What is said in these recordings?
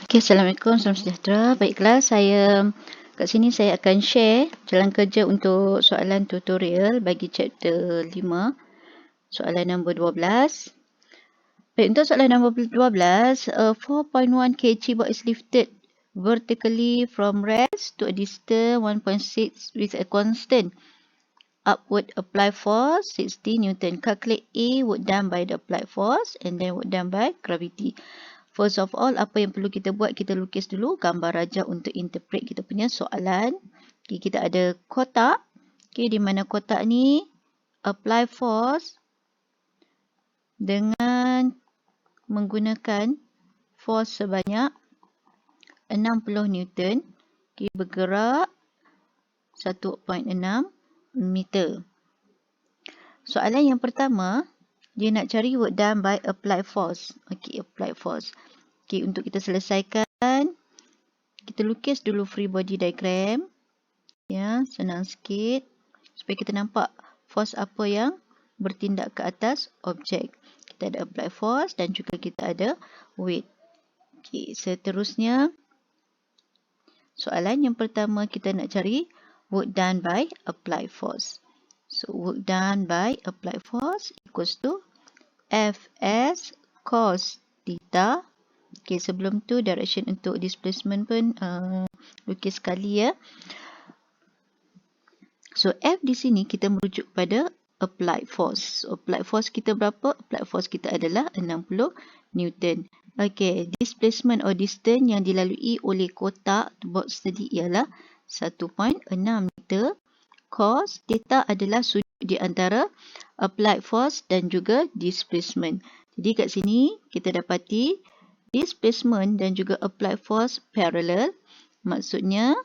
Okay, Assalamualaikum, salam sejahtera. Baiklah, kat sini saya akan share jalan kerja untuk soalan tutorial bagi chapter 5, soalan nombor 12. Baik, untuk soalan nombor 12, 4.1 kg board is lifted vertically from rest to a distance 1.6 with a constant upward applied force 60 Newton. Calculate A work done by the applied force and then work done by gravity. First of all, apa yang perlu kita buat? Kita lukis dulu gambar rajah untuk interpret kita punya soalan. Okay, kita ada kotak. Okay, di mana kotak ni apply force dengan menggunakan force sebanyak 60 Newton. Okay, bergerak 1.6 meter. Soalan yang pertama, dia nak cari work done by applied force. Okay, applied force. Okay, untuk kita selesaikan, kita lukis dulu free body diagram. Ya, senang sikit. Supaya kita nampak force apa yang bertindak ke atas objek. Kita ada apply force dan juga kita ada weight. Okay, seterusnya, soalan yang pertama kita nak cari work done by applied force. So, work done by applied force equals to Fs cos theta. Okay, sebelum tu direction untuk displacement pun lukis sekali ya. So, F di sini kita merujuk pada applied force. So, applied force kita berapa? Applied force kita adalah 60 Newton. Okay, displacement or distance yang dilalui oleh kotak box tadi ialah 1.6 meter. Cos theta adalah sudut di antara applied force dan juga displacement. Jadi kat sini kita dapati displacement dan juga applied force parallel. Maksudnya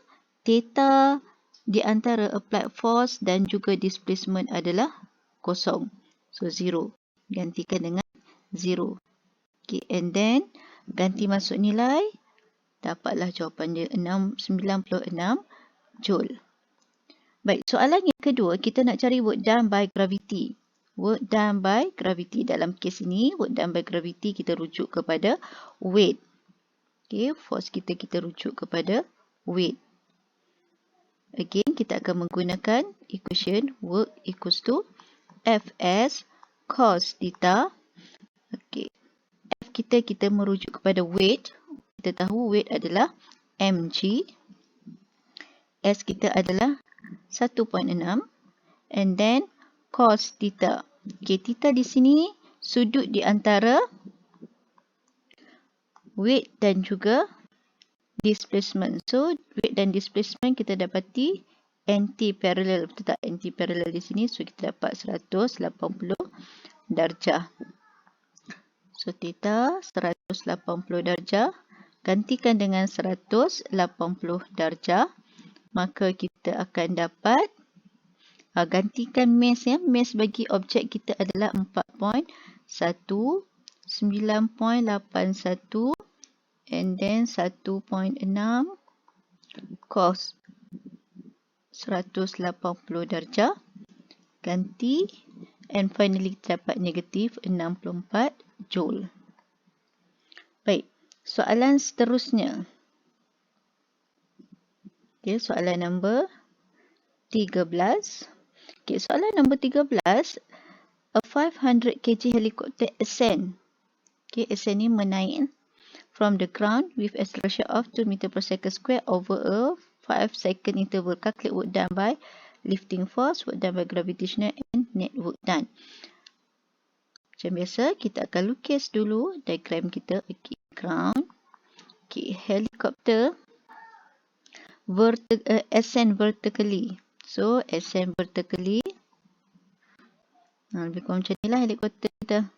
theta di antara applied force dan juga displacement adalah kosong. So 0. Gantikan dengan 0. Okay, and then ganti masuk nilai. Dapatlah jawapan dia 96 Joule. Baik, soalan yang kedua, kita nak cari work done by gravity. Work done by gravity. Dalam kes ini, work done by gravity kita rujuk kepada weight. Okay, force kita rujuk kepada weight. Again, kita akan menggunakan equation work equals to Fs cos theta. Okay, F kita merujuk kepada weight. Kita tahu weight adalah mg. S kita adalah 1.6 and then cos theta. Okay, theta di sini sudut di antara weight dan juga displacement. So, weight dan displacement kita dapati anti-parallel. Betul tak? Anti-parallel di sini. So, kita dapat 180 darjah. So, theta 180 darjah. Gantikan dengan 180 darjah. Maka kita akan dapat, gantikan mass ya. Mass bagi objek kita adalah 4.1, 9.81 and then 1.6 cos 180 darjah. Ganti and finally kita dapat negatif 64 Joule. Baik, soalan seterusnya. Okay, soalan nombor 13. Okay, soalan nombor 13. A 500 kg helicopter ascend. Okay, ascend ni menaik from the ground with acceleration of 2 meter per second square over a 5 second interval. Calculate work done by lifting force, work done by gravitational and net work done. Macam biasa, kita akan lukis dulu diagram kita. Okay, ground. Okay, helicopter ascend vertically. So, ascend vertically. Lebih kurang macam ni lah helikopter kita.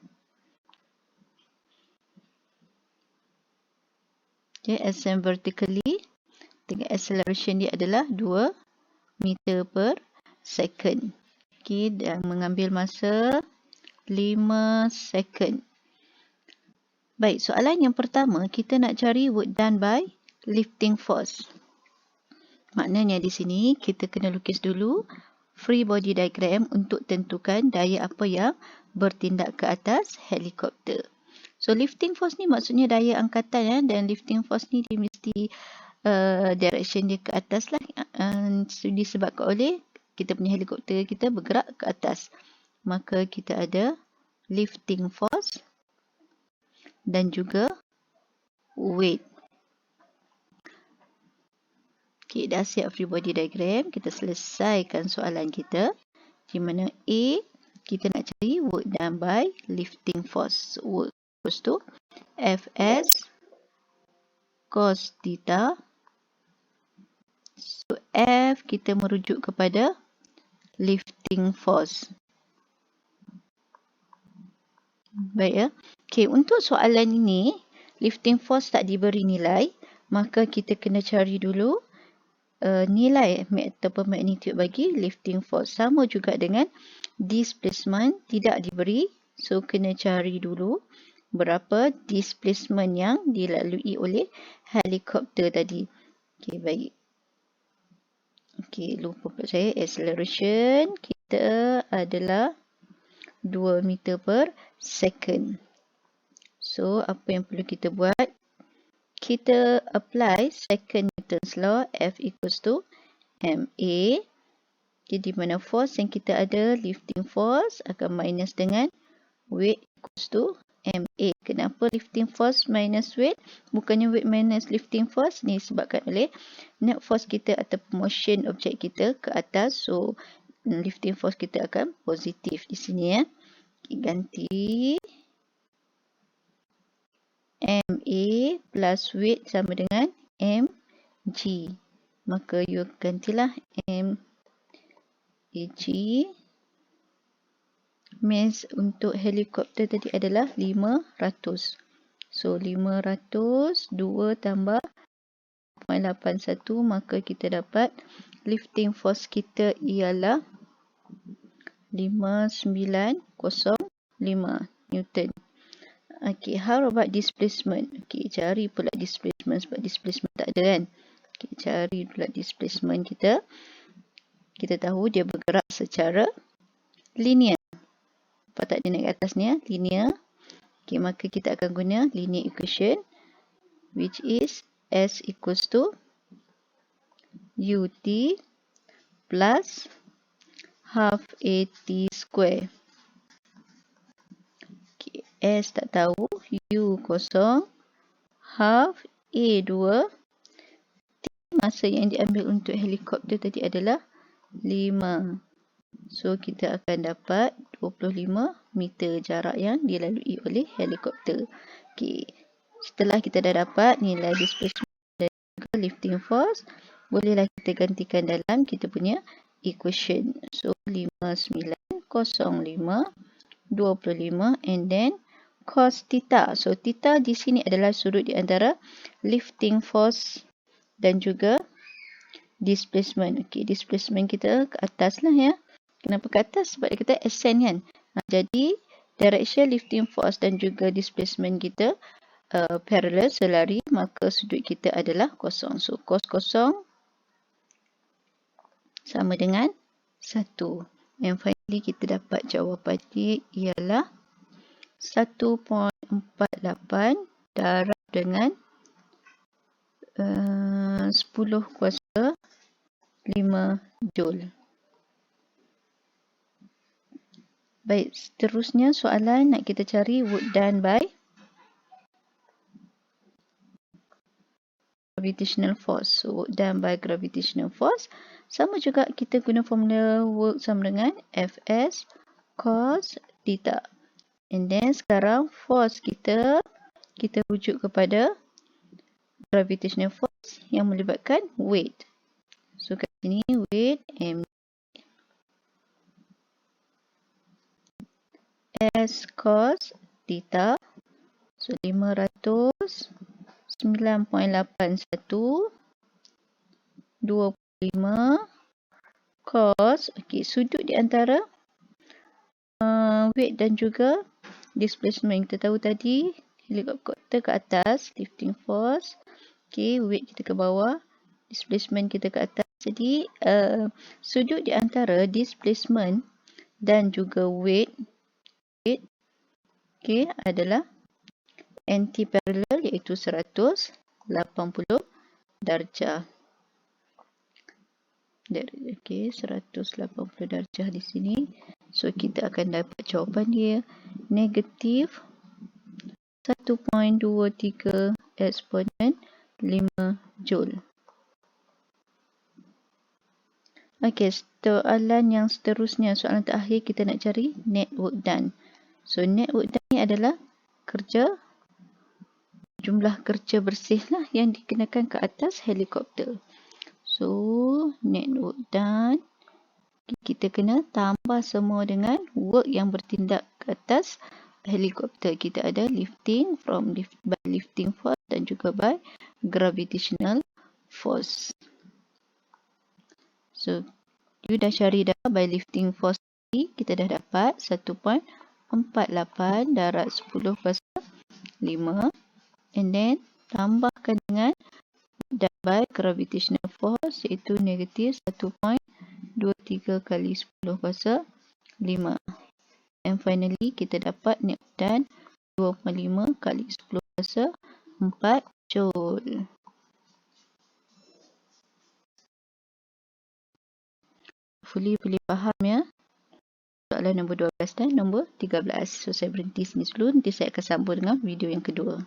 Okay, ascend vertically. Dengan acceleration dia adalah 2 meter per second. Okay, dan mengambil masa 5 second. Baik, soalan yang pertama, kita nak cari work done by lifting force. Maknanya di sini kita kena lukis dulu free body diagram untuk tentukan daya apa yang bertindak ke atas helikopter. So lifting force ni maksudnya daya angkatan ya, dan lifting force ni dia mesti direction dia ke atas lah. Disebabkan oleh kita punya helikopter kita bergerak ke atas. Maka kita ada lifting force dan juga weight. Okay, dah siap free body diagram. Kita selesaikan soalan kita. Di mana A, kita nak cari work done by lifting force. Work equals to Fs cos theta. So, F kita merujuk kepada lifting force. Baik ya. Okay, untuk soalan ini, lifting force tak diberi nilai. Maka kita kena cari dulu nilai ataupun magnitude bagi lifting force. Sama juga dengan displacement tidak diberi. So, kena cari dulu berapa displacement yang dilalui oleh helikopter tadi. Okay, baik. Okay, lupa pula saya. Acceleration kita adalah 2 meter per second. So, apa yang perlu kita buat? Kita apply second Newton's law, F equals to ma. Okay, di mana force yang kita ada, lifting force akan minus dengan weight equals to ma. Kenapa lifting force minus weight? Bukannya weight minus lifting force. Ni disebabkan oleh net force kita atau motion objek kita ke atas. So, lifting force kita akan positif di sini ya. Okay, ganti ma plus weight sama dengan mg. Maka you gantilah mg. Mass untuk helikopter tadi adalah 500. So, 500, 2 tambah 0.81, maka kita dapat lifting force kita ialah 5905 Newton. Okay, how about displacement? Okay, cari pula displacement sebab displacement tak ada kan. Okay, cari pula displacement kita. Kita tahu dia bergerak secara linear. Apa tak dia naik ke atas ni ya? Linear. Okay, maka kita akan guna linear equation which is S equals to ut plus half AT square. Okay, S tak tahu. U kosong. Half A2. Masa yang diambil untuk helikopter tadi adalah 5. So, kita akan dapat 25 meter jarak yang dilalui oleh helikopter. Okay. Setelah kita dah dapat nilai displacement dan juga lifting force, bolehlah kita gantikan dalam kita punya equation. So, 5905, 25 and then cos theta. So, theta di sini adalah sudut di antara lifting force dan juga displacement. Okay, displacement kita ke atas lah ya. Kenapa ke atas? Sebab dia kata ascend kan. Jadi, direction lifting force dan juga displacement kita parallel selari, maka sudut kita adalah kosong. So, cos kosong sama dengan 1. And finally, kita dapat jawapan dia ialah 1.48 darab dengan 10 kuasa 5 Joule. Baik, seterusnya soalan nak kita cari work done by gravitational force. So, work done by gravitational force. Sama juga kita guna formula work sama dengan Fs cos theta. And then sekarang force kita rujuk kepada gravitational force yang melibatkan weight. So, kat sini weight m S cos theta. So, 500, 9.81, 25 cos. Okay, sudut di antara weight dan juga displacement. Kita tahu tadi helikopter ke atas, lifting force. Okay, weight kita ke bawah, displacement kita ke atas. Jadi, sudut di antara displacement dan juga weight okay, adalah anti-parallel iaitu 180 darjah. Okey, 180 darjah di sini. So, kita akan dapat jawapan dia negatif 1.23 eksponen 5 Joule. Okey, soalan yang seterusnya, soalan terakhir kita nak cari net work done. So, net work done ni adalah jumlah kerja bersih lah yang dikenakan ke atas helikopter. So, net work done, kita kena tambah semua dengan work yang bertindak ke atas helikopter. Kita ada lifting by lifting force dan juga by gravitational force. So, you dah cari dah by lifting force tadi, kita dah dapat 1.48 darab 10^5. And then, tambahkan dengan by gravitational force iaitu negatif 1.23 kali 10^5. And finally, kita dapat net dan 2.5 kali 10^4 Joule. Hopefully boleh faham ya. Soalan nombor 12 dan nombor 13. So, saya berhenti sini dulu. Nanti saya akan sambung dengan video yang kedua.